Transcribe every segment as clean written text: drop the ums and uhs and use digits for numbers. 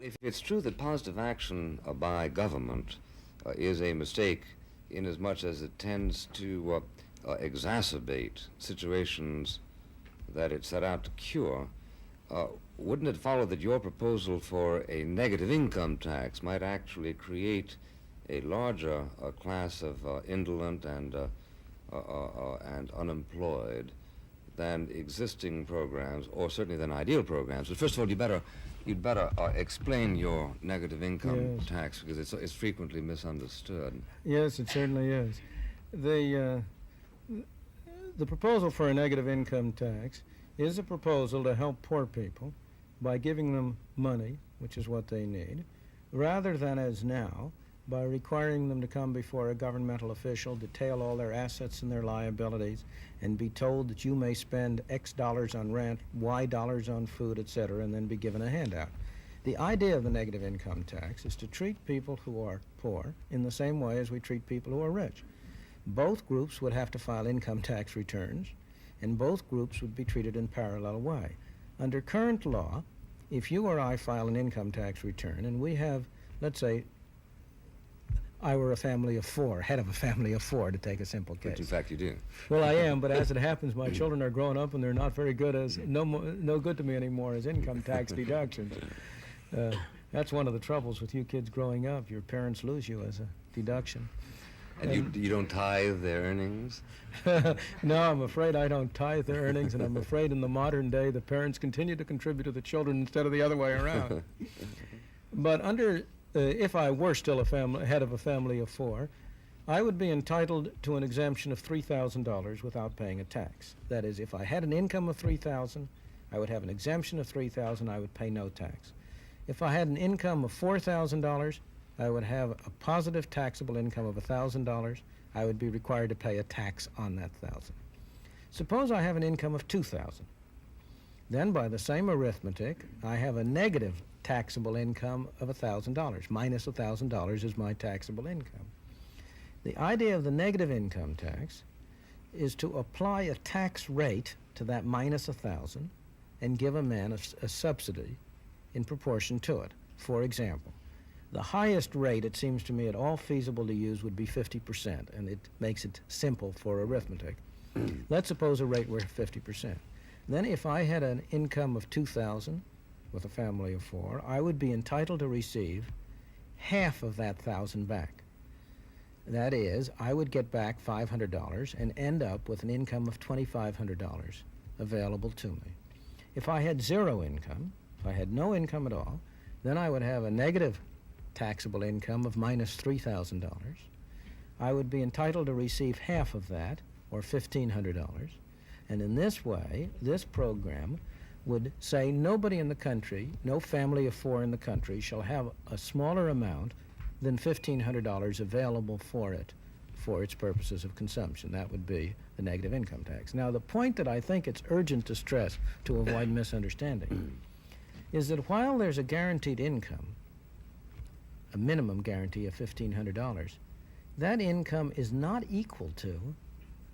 If it's true that positive action by government is a mistake inasmuch as it tends to exacerbate situations that it set out to cure, wouldn't it follow that your proposal for a negative income tax might actually create a larger class of indolent and unemployed than existing programs, or certainly than ideal programs? But first of all, you'd better explain your negative income tax, because it's frequently misunderstood. Yes, it certainly is. The proposal for a negative income tax is a proposal to help poor people by giving them money, which is what they need, rather than as now, by requiring them to come before a governmental official, detail all their assets and their liabilities, and be told that you may spend X dollars on rent, Y dollars on food, etc., and then be given a handout. The idea of the negative income tax is to treat people who are poor in the same way as we treat people who are rich. Both groups would have to file income tax returns, and both groups would be treated in parallel way. Under current law, if you or I file an income tax return, and we have, let's say, I were a family of four, head of a family of four, to take a simple case. Which in fact you do. Well, I am, but as it happens, my children are growing up and they're not very good no good to me anymore as income tax deductions. That's one of the troubles with you kids growing up. Your parents lose you as a deduction. And you don't tithe their earnings? No, I'm afraid I don't tithe their earnings, and I'm afraid in the modern day the parents continue to contribute to the children instead of the other way around. But if I were still head of a family of four, I would be entitled to an exemption of $3,000 without paying a tax. That is, if I had an income of $3,000, I would have an exemption of $3,000, I would pay no tax. If I had an income of $4,000, I would have a positive taxable income of $1,000. I would be required to pay a tax on that $1,000. Suppose I have an income of $2,000. Then by the same arithmetic, I have a negative taxable income of $1,000. Minus $1,000 is my taxable income. The idea of the negative income tax is to apply a tax rate to that minus $1,000 and give a man a subsidy in proportion to it. For example, the highest rate, it seems to me, at all feasible to use would be 50%, and it makes it simple for arithmetic. Let's suppose a rate were 50%. Then if I had an income of $2,000 with a family of four, I would be entitled to receive half of that $1,000 back. That is, I would get back $500 and end up with an income of $2,500 available to me. If I had zero income, if I had no income at all, then I would have a negative taxable income of minus $3,000. I would be entitled to receive half of that, or $1,500. And in this way, this program would say nobody in the country, no family of four in the country, shall have a smaller amount than $1,500 available for it for its purposes of consumption. That would be the negative income tax. Now, the point that I think it's urgent to stress to avoid misunderstanding is that while there's a guaranteed income, a minimum guarantee of $1,500, that income is not equal to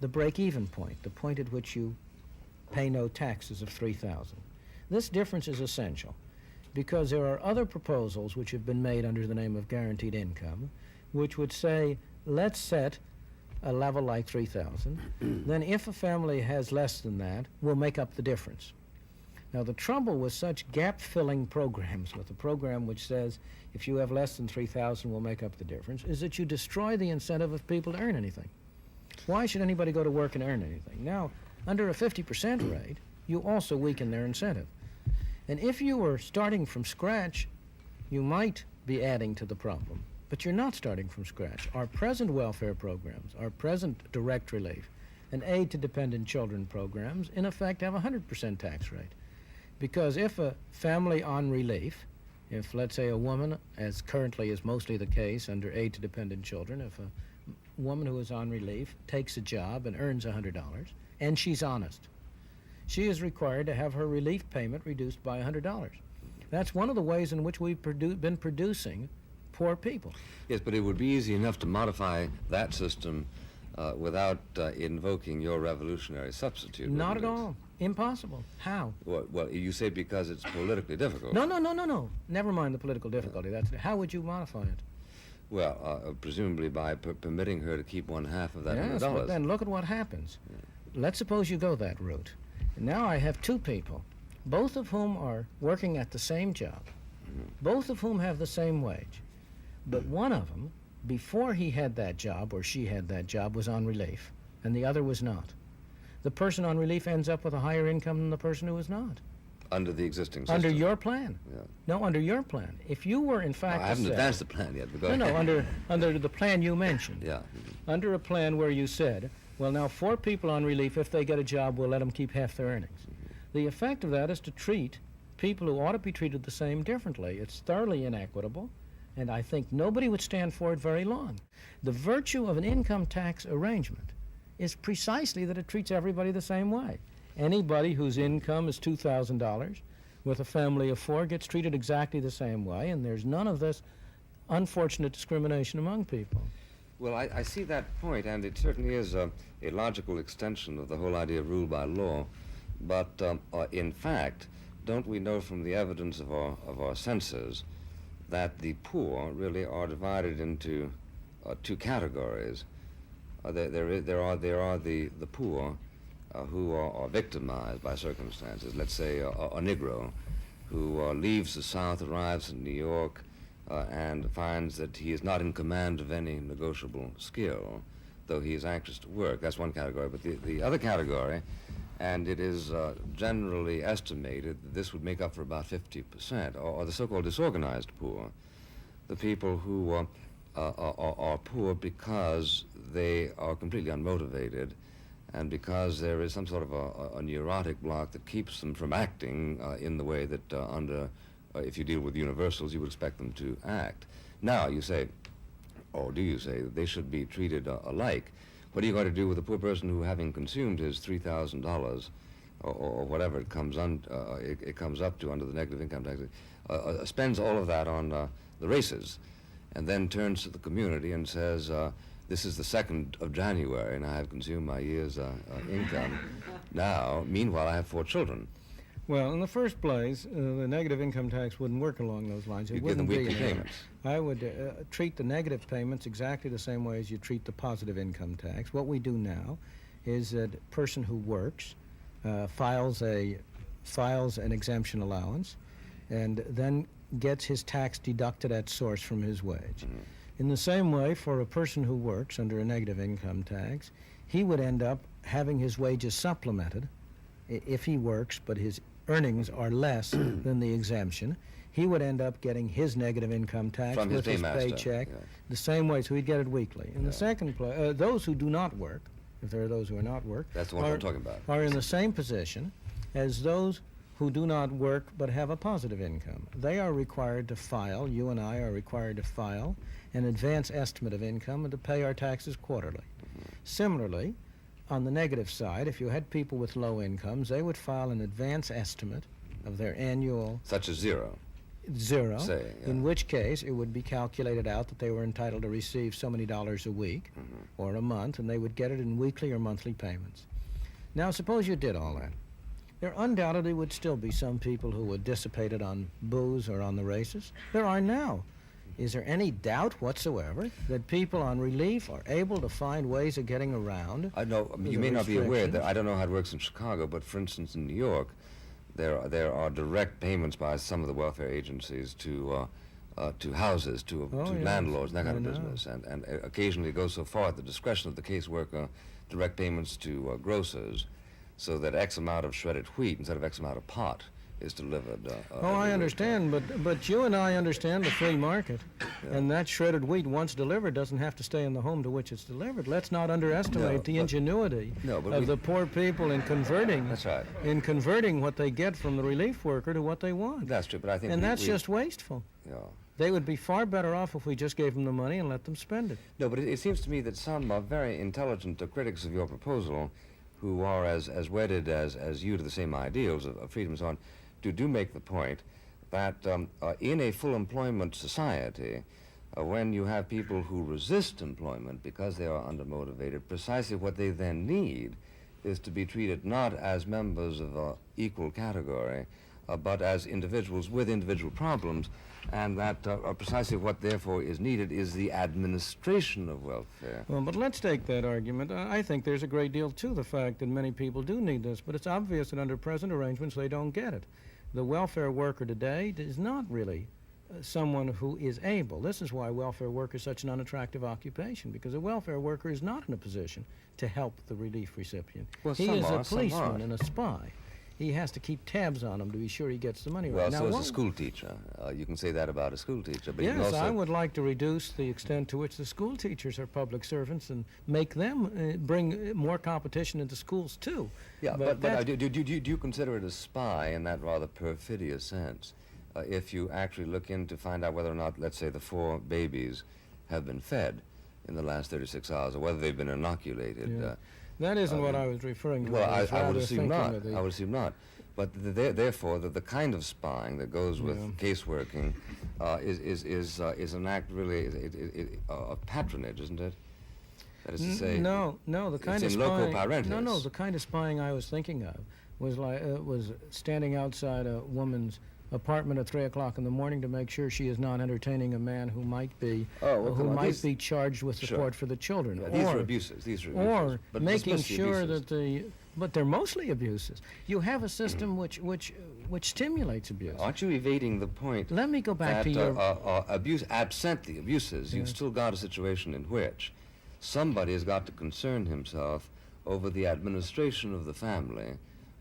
the break-even point, the point at which you pay no taxes of $3,000. This difference is essential because there are other proposals which have been made under the name of guaranteed income, which would say, let's set a level like $3,000, then if a family has less than that, we'll make up the difference. Now, the trouble with such gap-filling programs, with a program which says if you have less than $3,000, we'll make up the difference, is that you destroy the incentive of people to earn anything. Why should anybody go to work and earn anything? Now, under a 50% rate, you also weaken their incentive. And if you were starting from scratch, you might be adding to the problem. But you're not starting from scratch. Our present welfare programs, our present direct relief, and aid to dependent children programs, in effect, have a 100% tax rate. Because if a family on relief, if, let's say, a woman, as currently is mostly the case under aid to dependent children, if a woman who is on relief takes a job and earns $100, and she's honest, she is required to have her relief payment reduced by $100. That's one of the ways in which we've been producing poor people. Yes, but it would be easy enough to modify that system without invoking your revolutionary substitute. Not at wouldn't it? all. Impossible. How? Well, you say because it's politically difficult. No. Never mind the political difficulty. How would you modify it? Well, presumably by permitting her to keep one half of that Yes, $100. but then look at what happens. Let's suppose you go that route. Now I have two people, both of whom are working at the same job, both of whom have the same wage, but one of them, before he had that job or she had that job, was on relief, and the other was not. The person on relief ends up with a higher income than the person who was not. Under the existing system. Under your plan. Yeah. No, under your plan. If you were in fact I haven't to say, advanced the plan yet. But go ahead. No, under the plan you mentioned. Yeah. Under a plan where you said, well, now 4 people on relief, if they get a job, we'll let them keep half their earnings. The effect of that is to treat people who ought to be treated the same differently. It's thoroughly inequitable, and I think nobody would stand for it very long. The virtue of an income tax arrangement is precisely that it treats everybody the same way. Anybody whose income is $2,000 with a family of 4 gets treated exactly the same way, and there's none of this unfortunate discrimination among people. Well, I see that point, and it certainly is a logical extension of the whole idea of rule by law. But in fact, don't we know from the evidence of our census that the poor really are divided into 2 categories? There are the poor who are victimized by circumstances. Let's say a Negro who leaves the South, arrives in New York, and finds that he is not in command of any negotiable skill, though he is anxious to work. That's one category. But the other category, and it is generally estimated that this would make up for about 50%, are the so-called disorganized poor, the people who are poor because they are completely unmotivated and because there is some sort of a neurotic block that keeps them from acting in the way that if you deal with universals, you would expect them to act. Now, you say, or do you say, that they should be treated alike? What are you going to do with a poor person who, having consumed his $3,000 or whatever it comes up to under the negative income tax, spends all of that on the races, and then turns to the community and says, this is the 2nd of January, and I have consumed my year's income. Now, meanwhile, I have 4 children. Well, in the first place, the negative income tax wouldn't work along those lines. You give them weekly payments. I would treat the negative payments exactly the same way as you treat the positive income tax. What we do now is that a person who works files an exemption allowance and then gets his tax deducted at source from his wage. Mm-hmm. In the same way, for a person who works under a negative income tax, he would end up having his wages supplemented if he works, but his earnings are less than the exemption. He would end up getting his negative income tax from with his paycheck the same way, so he'd get it weekly. In the second place, those who do not work, if there are those who are not work, that's the one I'm talking about, are in the same position as those who do not work but have a positive income. They are required to file, you and I are required to file an advance estimate of income and to pay our taxes quarterly. Mm-hmm. Similarly, on the negative side, if you had people with low incomes, they would file an advance estimate of their annual... Such as zero, say, in which case it would be calculated out that they were entitled to receive so many dollars a week or a month, and they would get it in weekly or monthly payments. Now, suppose you did all that. There undoubtedly would still be some people who would dissipate it on booze or on the races. There are now. Is there any doubt whatsoever that people on relief are able to find ways of getting around? I know, you may not be aware that, I don't know how it works in Chicago, but for instance in New York, there are direct payments by some of the welfare agencies to houses, to landlords, and that kind of business. And occasionally it goes so far at the discretion of the caseworker, direct payments to grocers, so that X amount of shredded wheat instead of X amount of pot is delivered. I understand, but you and I understand the free market, and that shredded wheat, once delivered, doesn't have to stay in the home to which it's delivered. Let's not underestimate the ingenuity of the poor people in converting. That's right. In converting what they get from the relief worker to what they want. That's true, but I think... And that's just wasteful. Yeah. They would be far better off if we just gave them the money and let them spend it. No, but it seems to me that some very intelligent critics of your proposal, who are as wedded as you to the same ideals of freedom and so on, do make the point that in a full employment society, when you have people who resist employment because they are undermotivated, precisely what they then need is to be treated not as members of an equal category, but as individuals with individual problems, and that precisely what therefore is needed is the administration of welfare. Well, but let's take that argument. I think there's a great deal to the fact that many people do need this, but it's obvious that under present arrangements they don't get it. The welfare worker today is not really someone who is able. This is why welfare work is such an unattractive occupation, because a welfare worker is not in a position to help the relief recipient. Well, he some is are, a some policeman aren't. and a spy. He has to keep tabs on him to be sure he gets the money Well, right. so is a school teacher. You can say that about a school teacher, but you can Yes, also... I would like to reduce the extent to which the school teachers are public servants and make them bring more competition into schools too. Yeah, but do you consider it a spy in that rather perfidious sense? If you actually look in to find out whether or not, let's say, the 4 babies have been fed in the last 36 hours, or whether they've been inoculated. Yeah. That isn't what I was referring to. Well, was I would rather assume not. thinking I would assume not. But therefore, the kind of spying that goes with caseworking is an act really of patronage, isn't it? That is to say, no, the kind it's of in spying. loco parentis. No, the kind of spying I was thinking of was standing outside a woman's apartment at 3 o'clock in the morning to make sure she is not entertaining a man who might be be charged with support for the children. Yeah, these are abuses. These are abuses. Or but making dismiss the sure abuses. but they're mostly abuses. You have a system which stimulates abuse. Aren't you evading the point? Let me go back to that your abuse, absent the abuses, you've still got a situation in which somebody has got to concern himself over the administration of the family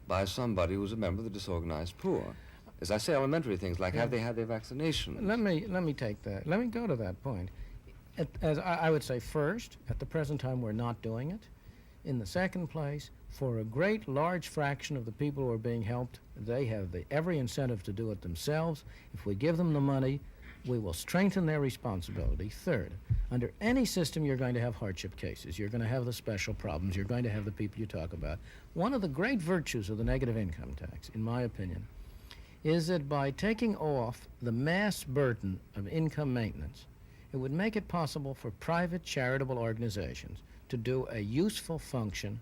by somebody who's a member of the disorganized poor. As I say, elementary things like have they had their vaccination? Let me take that. Let me go to that point. As I would say, first, at the present time, we're not doing it. In the second place, for a great large fraction of the people who are being helped, they have every incentive to do it themselves. If we give them the money, we will strengthen their responsibility. Third, under any system, you're going to have hardship cases. You're going to have the special problems. You're going to have the people you talk about. One of the great virtues of the negative income tax, in my opinion, is that by taking off the mass burden of income maintenance, it would make it possible for private charitable organizations to do a useful function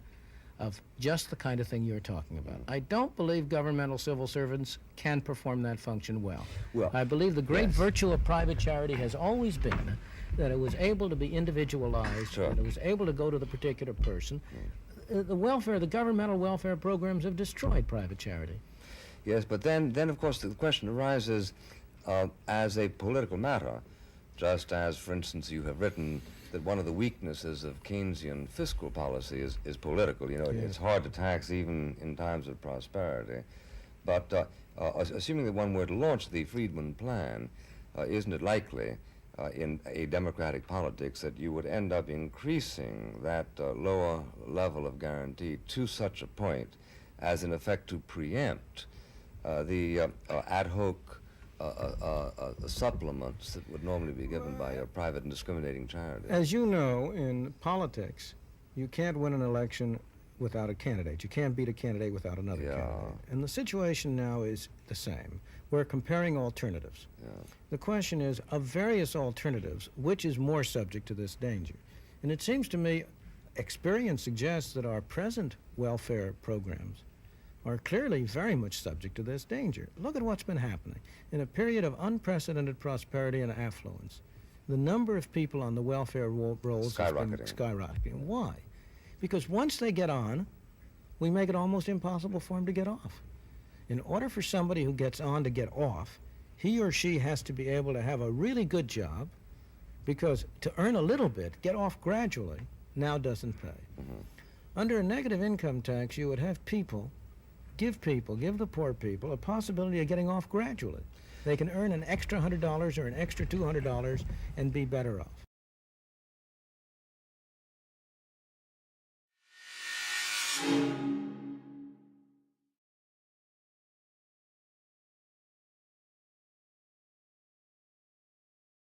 of just the kind of thing you're talking about. I don't believe governmental civil servants can perform that function well. I believe the great virtue of private charity has always been that it was able to be individualized, that it was able to go to the particular person. The governmental welfare programs have destroyed private charity. Yes, but then of course, the question arises as a political matter, just as, for instance, you have written that one of the weaknesses of Keynesian fiscal policy is political. You know, it's hard to tax even in times of prosperity. But assuming that one were to launch the Friedman plan, isn't it likely in a democratic politics that you would end up increasing that lower level of guarantee to such a point as, in effect, to preempt the ad hoc supplements that would normally be given by a private and discriminating charity? As you know, in politics, you can't win an election without a candidate. You can't beat a candidate without another candidate. And the situation now is the same. We're comparing alternatives. The question is, of various alternatives, which is more subject to this danger? And it seems to me, experience suggests that our present welfare programs are clearly very much subject to this danger. Look at what's been happening. In a period of unprecedented prosperity and affluence, the number of people on the welfare rolls has been skyrocketing. Why? Because once they get on, we make it almost impossible for them to get off. In order for somebody who gets on to get off, he or she has to be able to have a really good job, because to earn a little bit, get off gradually, now doesn't pay. Under a negative income tax, you would have give the poor people a possibility of getting off gradually. They can earn an extra $100 or an extra $200 and be better off.